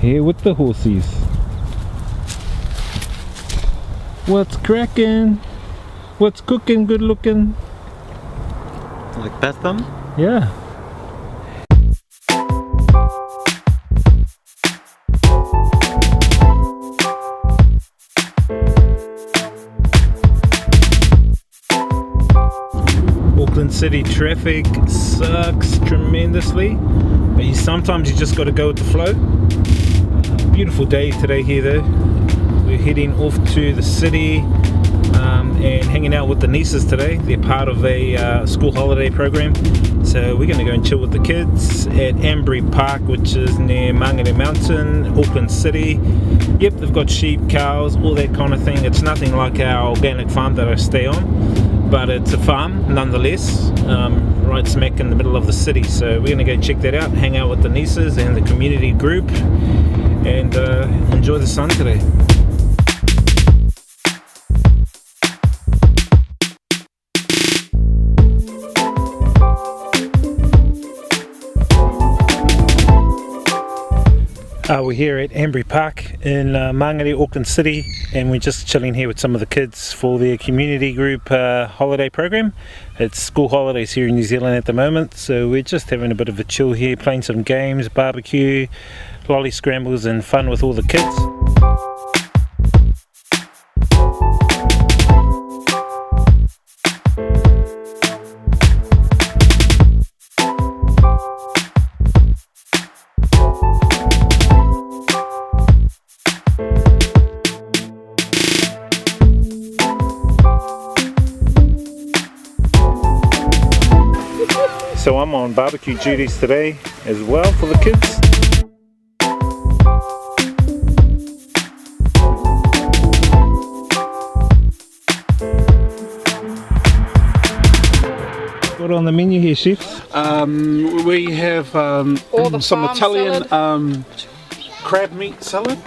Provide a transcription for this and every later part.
here with the horsies. What's cracking? What's cooking? Good looking? Like that thumb? Yeah. Auckland City traffic sucks tremendously, but sometimes you just got to go with the flow. Beautiful day today here though. We're heading off to the city and hanging out with the nieces today. They're part of a school holiday program, so we're going to go and chill with the kids at Embry Park, which is near Mangere Mountain, Auckland City. Yep, they've got sheep, cows, all that kind of thing. It's nothing like our organic farm that I stay on, but it's a farm nonetheless, right smack in the middle of the city. So we're going to go check that out, hang out with the nieces and the community group, and enjoy the sun today. We're here at Embry Park in Mangere, Auckland City, and we're just chilling here with some of the kids for their community group holiday program. It's school holidays here in New Zealand at the moment, so we're just having a bit of a chill here, playing some games, barbecue, lolly scrambles and fun with all the kids. So I'm on barbecue duties today as well for the kids. What on the menu here, chef? We have some Italian crab meat salad,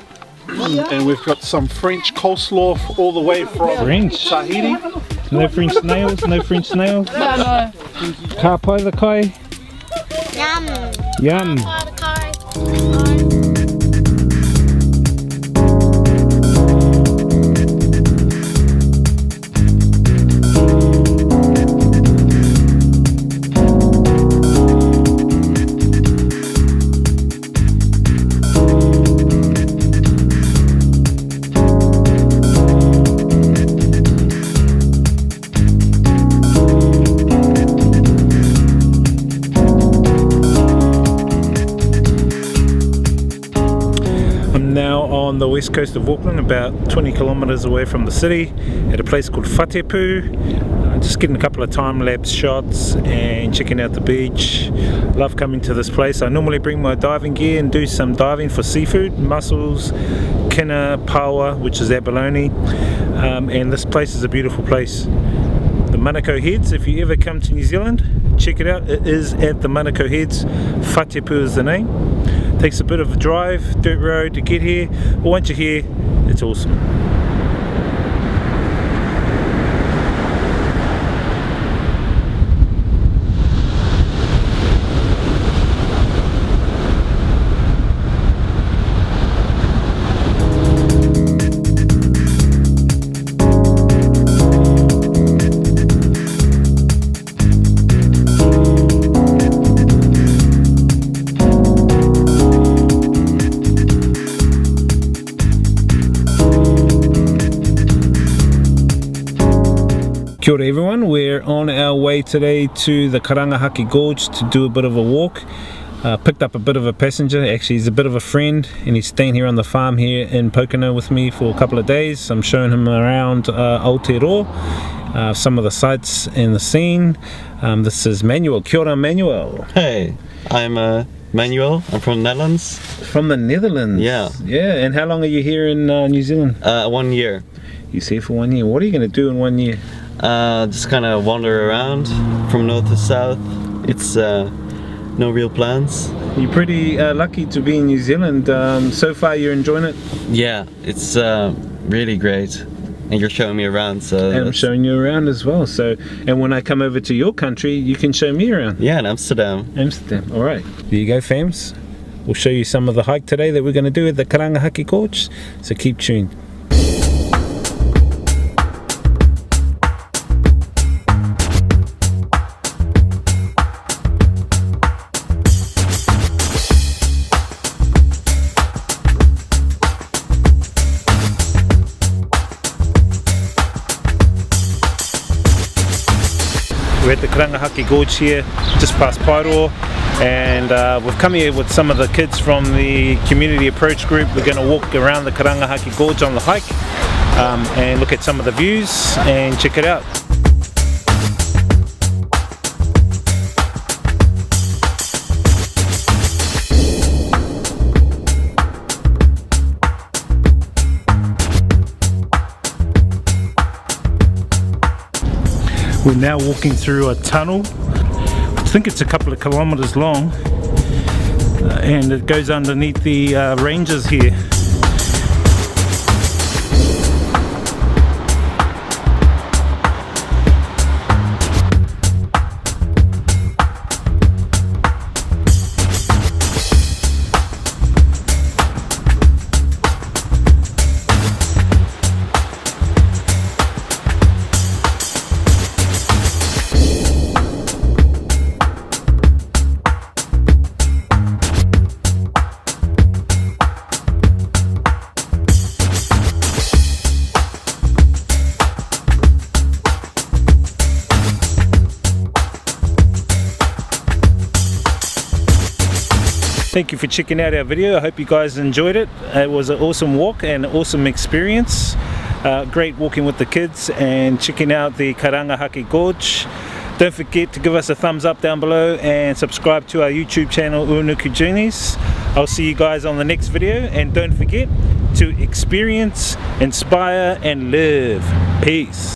and we've got some French coleslaw all the way from French? Tahiti. No French snails? No French snails? No. Ka pai the kai? Yum. Yum. Now on the west coast of Auckland, about 20 kilometres away from the city, at a place called Whatipu. Just getting a couple of time-lapse shots and checking out the beach. Love coming to this place. I normally bring my diving gear and do some diving for seafood, mussels, kina, paua, which is abalone, and this place is a beautiful place. The Manukau Heads, if you ever come to New Zealand, check it out. It is at the Manukau Heads. Whatipu is the name. Takes a bit of a drive, dirt road to get here, but once you're here, it's awesome. Kia ora everyone, we're on our way today to the Karangahake Gorge to do a bit of a walk. Picked up a bit of a passenger, actually he's a bit of a friend, and he's staying here on the farm here in Pocono with me for a couple of days. I'm showing him around Aotearoa, some of the sights and the scene. This is Manuel. Kia ora, Manuel. Hey, I'm Manuel. I'm from the Netherlands. From the Netherlands? Yeah. Yeah, and how long are you here in New Zealand? 1 year. You're here for 1 year. What are you going to do in 1 year? Just kind of wander around from north to south. It's no real plans. You're pretty lucky to be in New Zealand. So far you're enjoying it? Yeah, it's really great. And you're showing me around, so... And I'm showing you around as well. So, and when I come over to your country, you can show me around. Yeah, in Amsterdam. Amsterdam, alright. There you go, fams. we'll show you some of the hike today that we're going to do at the Karangahake Gorge, so keep tuned. We're at the Karangahake Gorge here, just past Pairo, and we've come here with some of the kids from the community approach group. We're going to walk around the Karangahake Gorge on the hike and look at some of the views and check it out. We're now walking through a tunnel. I think it's a couple of kilometers long, and it goes underneath the ranges here. Thank you for checking out our video. I hope you guys enjoyed it. It was an awesome walk and awesome experience. Great walking with the kids and checking out the Karangahake Gorge. Don't forget to give us a thumbs up down below and subscribe to our YouTube channel Unuku Journeys. I'll see you guys on the next video, and don't forget to experience, inspire and live. Peace.